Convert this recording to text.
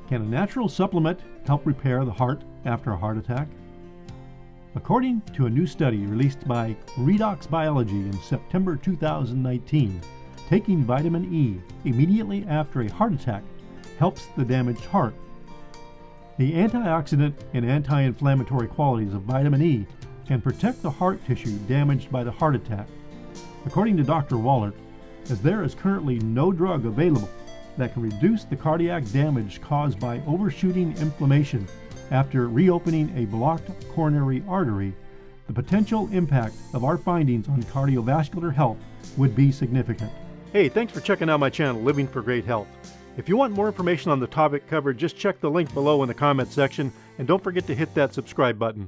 Can a natural supplement help repair the heart after a heart attack? According to a new study released by Redox Biology in September 2019, taking vitamin E immediately after a heart attack helps the damaged heart. The antioxidant and anti-inflammatory qualities of vitamin E can protect the heart tissue damaged by the heart attack. According to Dr. Wallert, as there is currently no drug available that can reduce the cardiac damage caused by overshooting inflammation after reopening a blocked coronary artery, the potential impact of our findings on cardiovascular health would be significant. Hey, thanks for checking out my channel, Living for Great Health. If you want more information on the topic covered, just check the link below in the comments section, and don't forget to hit that subscribe button.